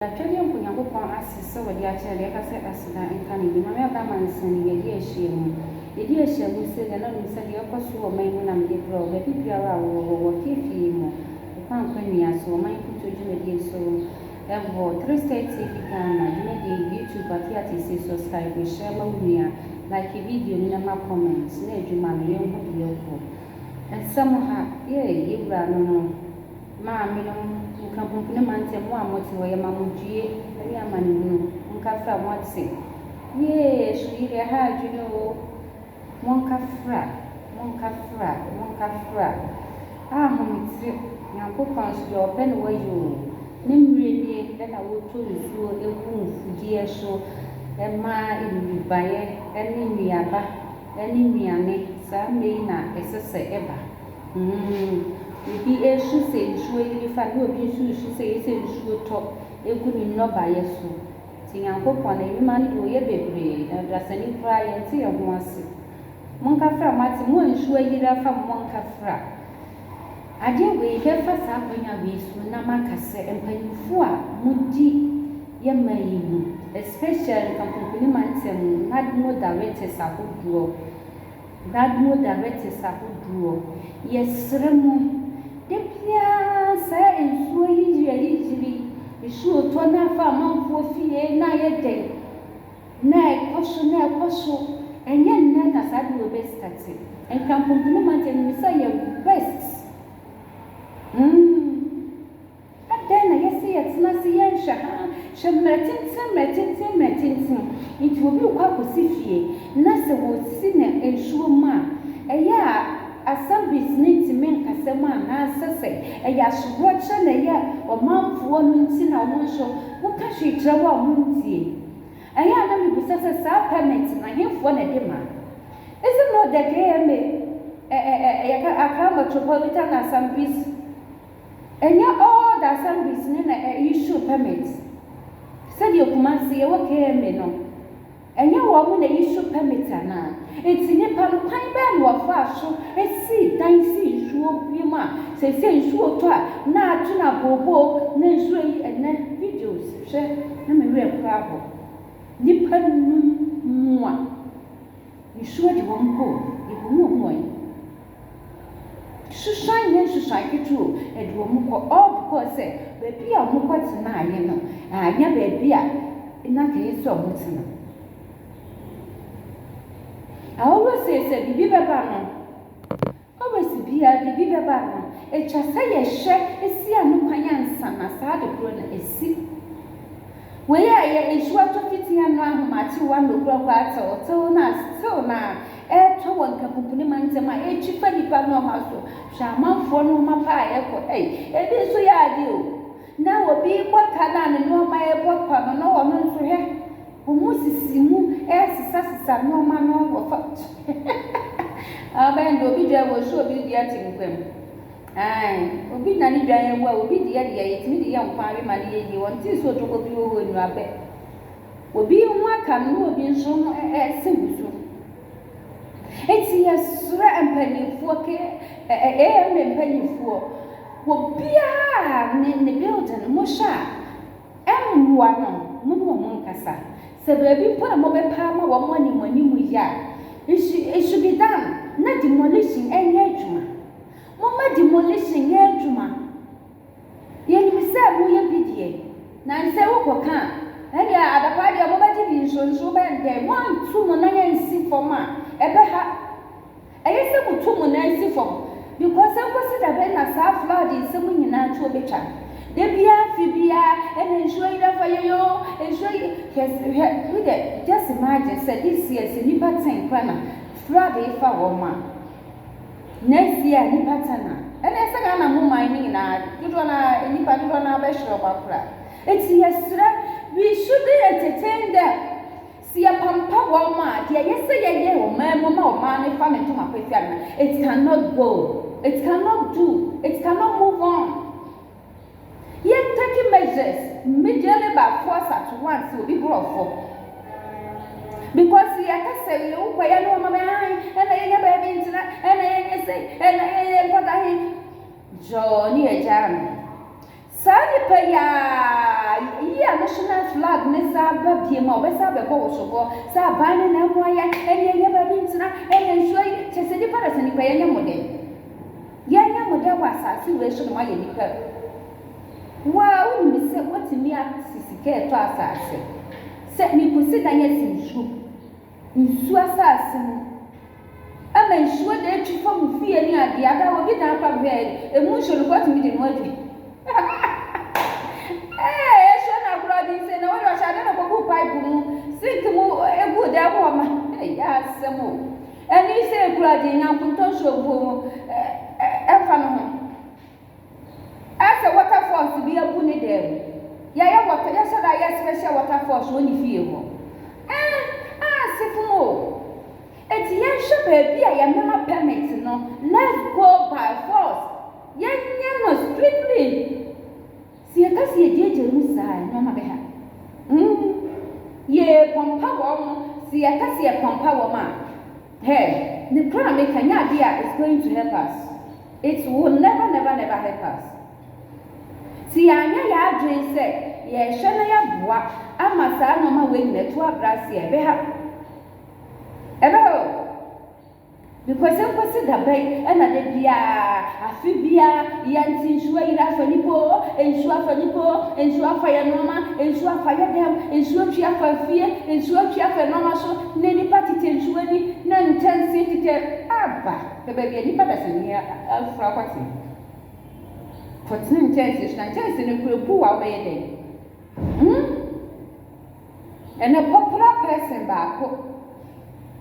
Actually, I'm going to go assist so the actually I said accident and can be my other man sending a dear shame. The dear shame will say that no said the opposite of my when I'm the pro, the people are or 50 more. The pound penny as so my put to do again so. Therefore, 3 states if you can, YouTube, but yet is subscribe, share my like a video in my comments, need you man, young would and somehow, you run. Mammy, you come from the mountain one more to your mamma, and your man, Munkafra, what say? Yes, we had, you know, Munkafra. Ah, now put on your pen where you Nimri, then I will tell you a wound, dear so, and my in the buyer, and in the abba, and in the ane, some may not as ever. Be a shoe say, if I will be shoe, say, shoe top, a good no by a shoe. Sing and hope on a man to a baby, and that's any cry and say of once. Monkafra, Martin, one sure you are from Monkafra. I did wait here for something of this when Namakase and Penifua, Mundi, Yamaim, especially compliments not more directors I would draw. That more directors I would draw. Yes, Remo. Depia say and so easily, the shoe to an farm for fear, nay a day. Nay, caution, and yet not as I do best at it, and come compliment and Messiah best. But then I say it's not the answer, Shamratin, it will be quite possible. Nasa would sin and sure ma, a ya. As some business men Casama, Nasa say, a yash watch and a ya, or mount for 1 minute in our show, what can she travel Munty? I am a possessor, some permits, and I have one a dimmer. Isn't not the game a metropolitan as some piece? And yet all that some business issue permits. Said you command see what came no. And your woman a issue permits now. It's in a pan band or fashion, a sea, dicey, sure, you ma, say, sure, try, now to na bobo, Nesway, and then videos, share, let me real problem. Nippon, one. You sure you won't go, if you won't go. Shine and society true, and won't go all because say, baby, I'm not tonight, you know. I never be in that case, so what's enough. I always say, Bibi Babano. Always be a Bibi Babano. A chasay a share, a sea and no payan son, as I had grown a sea. Where I is what to fit and one match one look or so now, air to one compliment to my age, Fanny Pano House, Shaman for no my pie, echo, hey, it is so I do. Now will be what can and no my airport, no one to her. Almost Simu, as a no man or fact. Our band will be there, will sure be getting them. Aye, will be none giant, will be the idea, it's me, the young family, my dear, you want this sort of you in your bed. Will be one can no be so as simple. It's a swear and penny for air and penny for. Will be in the building, Mosha. And one, Muncasa. So baby put a mobile palm or money when you were young. It should be done, not demolishing any edgema. Mamma demolishing edgema. Yen we said we be now say what can. And ya at the party of mobile insurance so bad there 1 2 money see for ma. Ebeha. I guess 2 money see for because I was at a ben as half flood is someone in natural better. Debia, Fibia, and ensure that for you, ensure with it. Just imagine, said this year, Nipa Saint Crana, Friday for woman. Next year, Nipa Tana. And I said, I'm a mining now. You don't know, Nipa don't know about opera. It's yes, we shouldn't entertain them. See a pampa woman, dear, yesterday, man, if I'm into my question. It cannot go, it cannot do, it cannot move on. Yet taking measures immediately by force at once will be brought for. Because the other say, you pay a no man, and I never been to that, and I say, and I Johnny a jam. Sani paya national flag nessa baby ma obesa be go so sa ban na moya enya baby ntina enya nso chese di para sani paya nya mode wasa si we so no aye nipa wa uni se wotimi asisike to asase se mi kusi danya sinsu nsu asase mu ama nsu de atwi fam fie ni ade ada wo bi na pa be emu nsu no kwatimi de no adi say no what I don't know pipe sink mu egu da mo ma ya asemo eni say kurade nyankunto shobo efa no ho asa water force bi abu ni dem ya water ya sada ya special water force woni fie ho sifumo eti ya shobe bi ya mema permit no let's go by force ya no strictly si akasi ejeje rusa no ma be ha ye pompa wo si akasi e pompa wo ma hey the plan make anya dia is going to help us. It will never help us. Si anya ya adwen se ye hwe na ya boa ama saa no ma we neto abrasi e be ha because I'm going to the bay and at the bia, a fibia, yantin, shuaira for nippo, and shua for nippo, and shua fire norma, and shua fire them, and shua chia for fear, and shua chia for norma so, nanny party ten shuani, none 10 city abba, the baby any person here, Alfra for 10 chances, 9 chances in a pool away day. And a popular person back,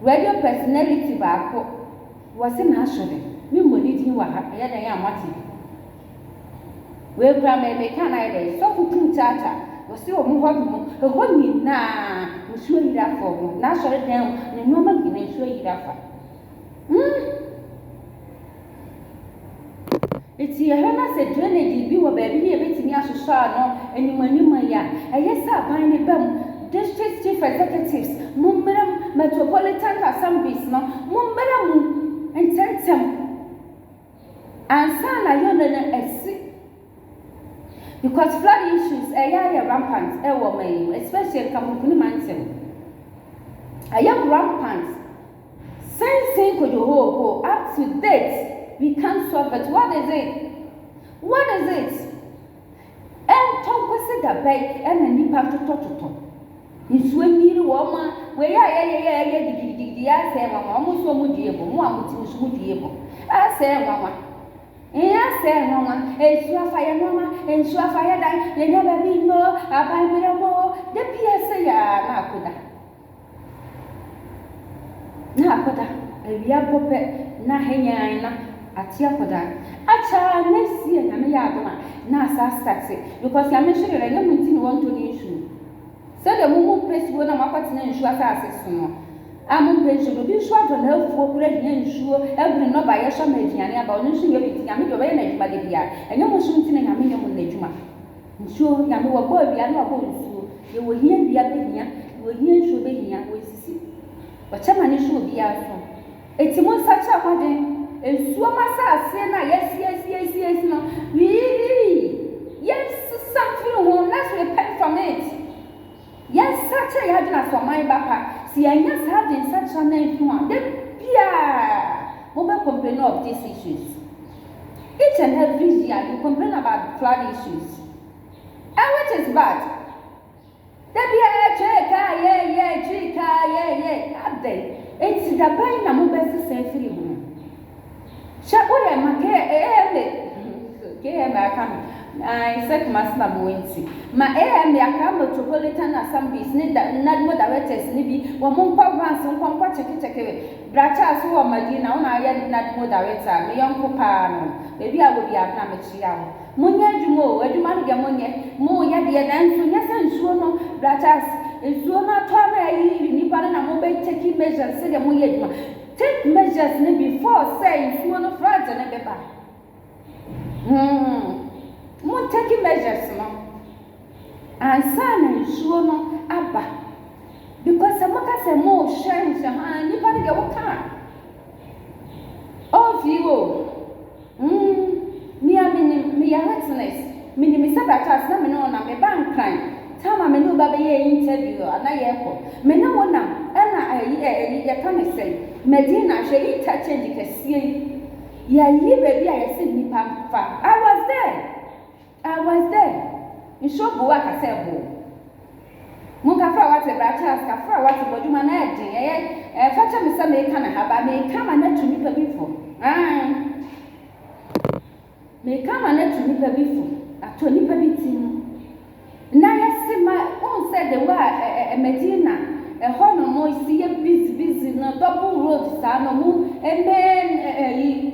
radio personality back. Was in actually, me money wa ya da ya mati. We bra me kan ai so futu tata. Was see o mu hodu e ho ni na, nsuo yira fo mo. Na sore dem, ne nyoma gina nsuo yira fa. Eti ya na se drainage bi wo ba bi ne betimi asoso ano, animanima ya. Eye sa ban ne bam. District chief executives, mummeram metropolitan assemblies no, mummeram and sana yona esi because flood issues rampant especially Kamukuni Mountain. Rampant. Sensing could you up to date we can't solve it. What is it? And talk with the bay and a nipa to Niswemi woman, where I say, almost so mudiable, mudiable. I say, Mamma, I say, Mamma, and sure fire, Mamma, and sure fire, that you never be no, I buy me more, the PSA, Nakoda, a real puppet, Nahena, a Tiakoda. Acha, next year, Namiyadoma, Nasa taxi, because I mentioned I don't want to issue. So the mumu place wo na makwatena nsu asase no amu place do bi so adon afuo kura hia nsu ebri no ba ye so ma aduane aba onu nsu ye bi nyame do ba ye na adwuma de bia enye mo so ntine nyame nye mo na adwuma nsu nyame wo ba bia na wo nsu ye wo hia bia be hia wo hia nsu be hia wo sisi wa chama ni nsu bia so eti mo sacha kwaden nsu masase na yes no really yes something who let's repent from it. Yes, such a yard for my papa. See, I just have in such a name. Then, yeah, mobile complain of these issues. Each and every year, you complain about flood issues. And what is bad? There be a check, yeah. It's the buying a mobile safety room. Shall we make a I said Master Moensi. My metropolitan assemblies need that not more directors nibi or Monpa Vance and Pompa check Brachas who are Madina on I had not more director, my young papa. Maybe I will be a Pamachia. Munya Jumo, where you man Gamonia, more yet the answer, yes, and Suono, Brachas, and Suona Tana, Nipan and mobile taking measures, said the Moyedma. Take measures before saying Suono France and Ebeba. Mo taking measures no and son and sure no abba because Samaka say more shine shahan you better get what can of you me a witness minimisa brachas na me no na me ban kran tama me no ba be ye interview na ye ko me no wona na ye kan say Medina she interchange kesie ya yi baby I say nipa fa I was there in shop wo aka say bo mo ka fra what brachas ka fra what boduma na edin fa cha me say me kan ha ba me kan ma na tu nipa before me kama na tu nipa bifo ato nipa bitim na yesi ma on said the wa Medina ho no mo si ye busy no double road sa no mu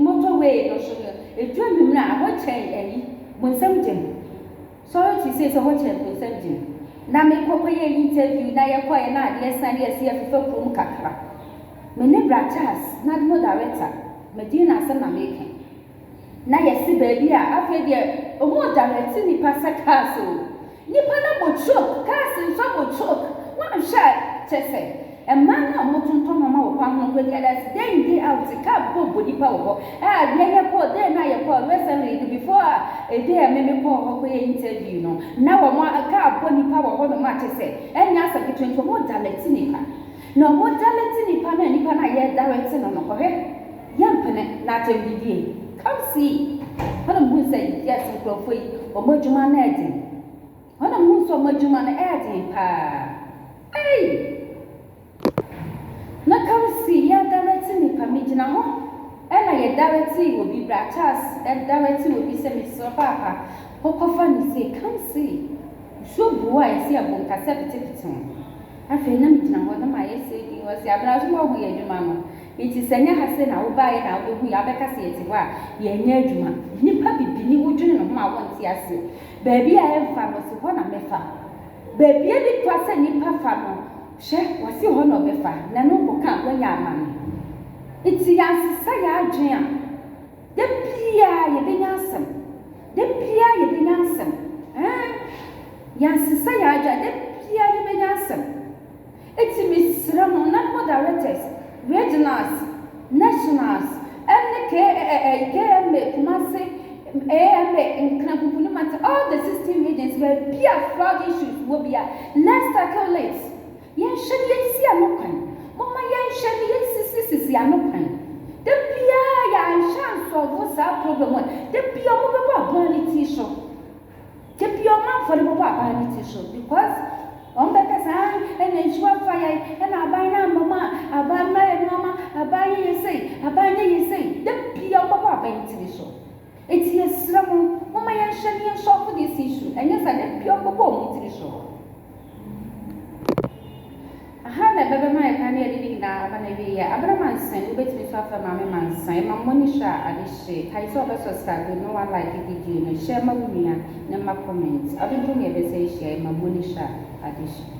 motorway no so edu mi na ho chen mo nsam gem sorry to say so ho chen mo nsam gem na me kokoye interview na ye koye na ade san ye si afifa prom kakra me ne brachas na mo director Medina sa na make na yesi baby a afi de omo direct ni pasa kaso nipa na mo choke kaso so mo choke one shot chese e man na mo tunton mama wo kwan no kwedi ala day out ka bobo nipa wo de ye ko de na ye ko recently before a day me ko ho ko interview no na wo mo ka bo nipa wo no ma chese enya sa kitwen to mo direct nipa na mo direct nipa na ye direct no ko he yampene na tembidie come see. When I'm say yes, and go free or Mojuma Neddy. When I'm so Mojuma Neddy, hey! Now come see, ya directly permitting a home. And I directly will be brachas, and directly will be semi so papa. Papa funny say, come see. So boy, I see a book cassette. I feel nothing what my essay was the Abraham way, your mamma. It is Senya Hasen, I will buy it out of we are better say it. Ye near Juma. Nipa Bibini would dream of my once yes. Baby, I am famous to honor me fa. Baby, I did pass a nipa family. She was your honor me fa. Nano can't when ya mammy. It's the answer, say I jam. The Pia, ye been awesome. The Pia, ye been awesome. Yes, say I jam. The Pia, ye been awesome. It's Miss Ramon, not more directors. Regionals, nationals, and the KM, Kumasi, AMA, and Knapunumat, all the 16 regions where peer fraud issues will be let's tackle it. Yen should ye see a look. Mama yen should ye see a look. The peer yan chance of what's our problem. The peer mobile vanity show. The peer man for the mobile vanity show because. On the design and then sure fire and I buy now, mamma, I buy my mamma, I buy you say, the Pia Papa went to the show. It's yes, Ramon, Mamma and Shani and shop for this issue, and yes, I let Pia Papa to the show. I had a baby my penny living now, and Abraman sent, who bet me suffer Mamma Manson, my money shot at this shade. I saw the start with no one like it, you know, share my women, no more comments. I don't do me a say, share my money shot. Addition.